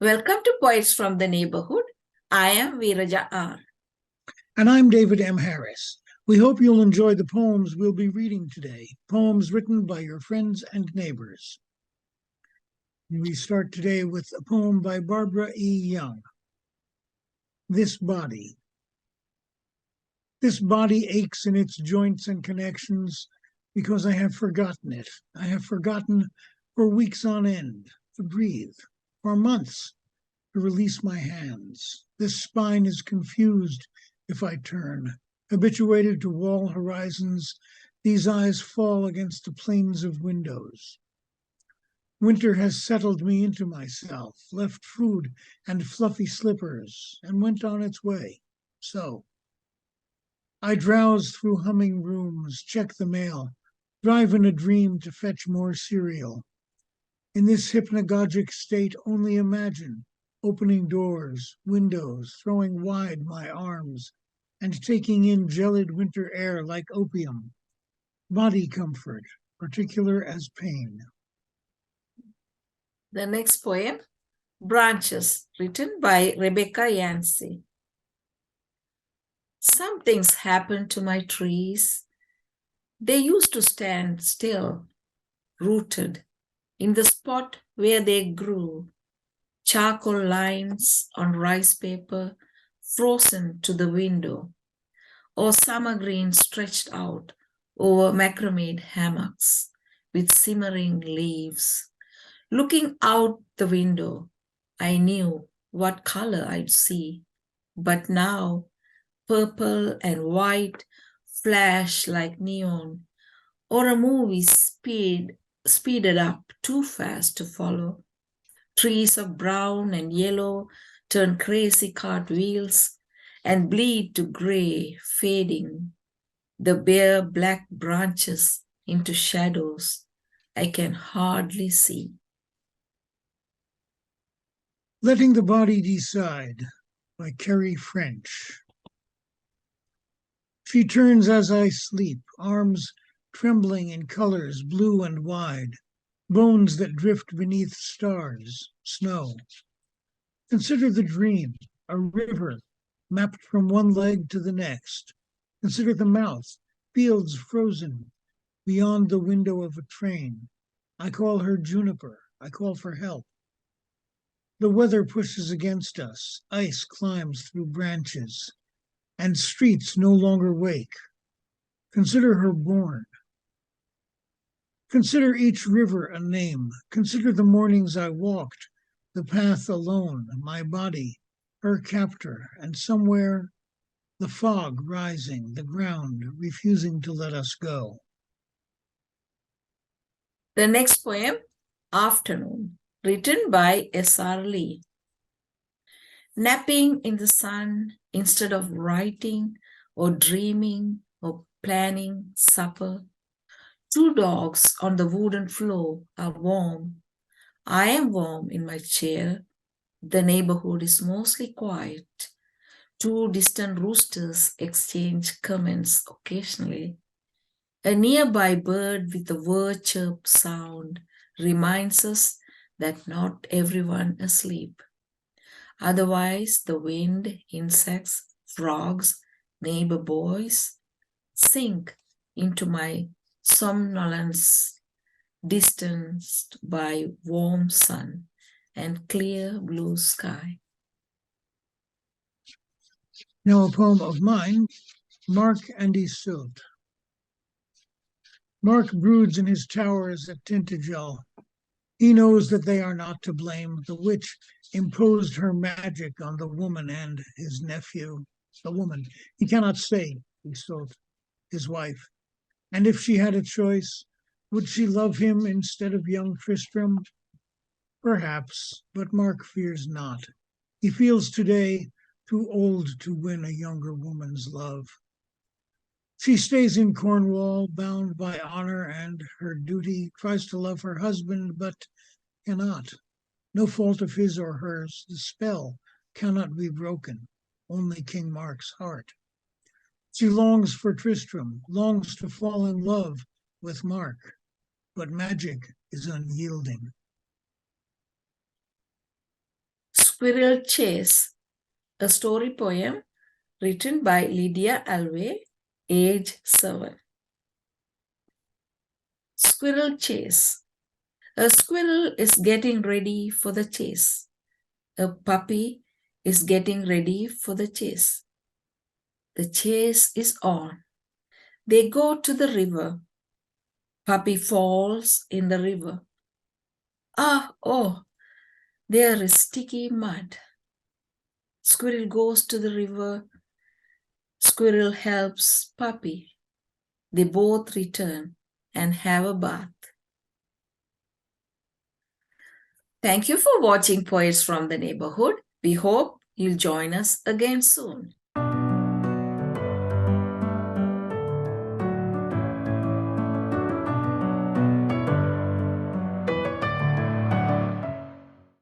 Welcome to Poets from the Neighborhood. I am VeerajaR. And I'm David M. Harris. We hope you'll enjoy the poems we'll be reading today, poems written by your friends and neighbors. We start today with a poem by Barbara E. Young. This body. This body aches in its joints and connections because I have forgotten it. I have forgotten for weeks on end to breathe, for months to release my hands. This spine is confused if I turn. Habituated to wall horizons, these eyes fall against the planes of windows. Winter has settled me into myself, left food and fluffy slippers, and went on its way. So I drowse through humming rooms, check the mail, drive in a dream to fetch more cereal. In this hypnagogic state, only imagine opening doors, windows, throwing wide my arms, and taking in gelid winter air like opium. Body comfort, particular as pain. The next poem, Branches, written by Rebecca Yancey. Some things happened to my trees. They used to stand still, rooted in the spot where they grew, charcoal lines on rice paper frozen to the window, or summer green stretched out over macrame hammocks with simmering leaves. Looking out the window, I knew what color I'd see, but now purple and white flash like neon, or a movie speeded up too fast to follow. Trees of brown and yellow turn crazy cartwheels and bleed to gray, fading. The bare black branches into shadows I can hardly see. Letting the Body Decide by Kerri French. She turns as I sleep, arms trembling in colors blue and wide, bones that drift beneath stars, snow. Consider the dream, a river mapped from one leg to the next. Consider the mouth, fields frozen beyond the window of a train. I call her Juniper. I call for help. The weather pushes against us. Ice climbs through branches, and streets no longer wake. Consider her born. Consider each river a name. Consider the mornings I walked, the path alone, my body, her captor, and somewhere the fog rising, the ground refusing to let us go. The next poem, Afternoon, written by S.R. Lee. Napping in the sun instead of writing or dreaming or planning supper. Two dogs on the wooden floor are warm. I am warm in my chair. The neighborhood is mostly quiet. Two distant roosters exchange comments occasionally. A nearby bird with a whir chirp sound reminds us that not everyone is asleep. Otherwise, the wind, insects, frogs, neighbor boys sink into my somnolence, distanced by warm sun and clear blue sky. Now a poem of mine, Mark and Iseult. Mark broods in his towers at Tintagel. He knows that they are not to blame. The witch imposed her magic on the woman and his nephew. The woman, he cannot say, Iseult, his wife. And if she had a choice, would she love him instead of young Tristram? Perhaps, but Mark fears not. He feels today too old to win a younger woman's love. She stays in Cornwall, bound by honor and her duty, tries to love her husband, but cannot. No fault of his or hers, the spell cannot be broken, only King Mark's heart. She longs for Tristram, longs to fall in love with Mark, but magic is unyielding. Squirrel Chase, a story poem written by Lydia Alvey, age 7. Squirrel Chase. A squirrel is getting ready for the chase. A puppy is getting ready for the chase. The chase is on. They go to the river. Puppy falls in the river. Oh, there is sticky mud. Squirrel goes to the river. Squirrel helps puppy. They both return and have a bath. Thank you for watching Poets from the Neighborhood. We hope you'll join us again soon.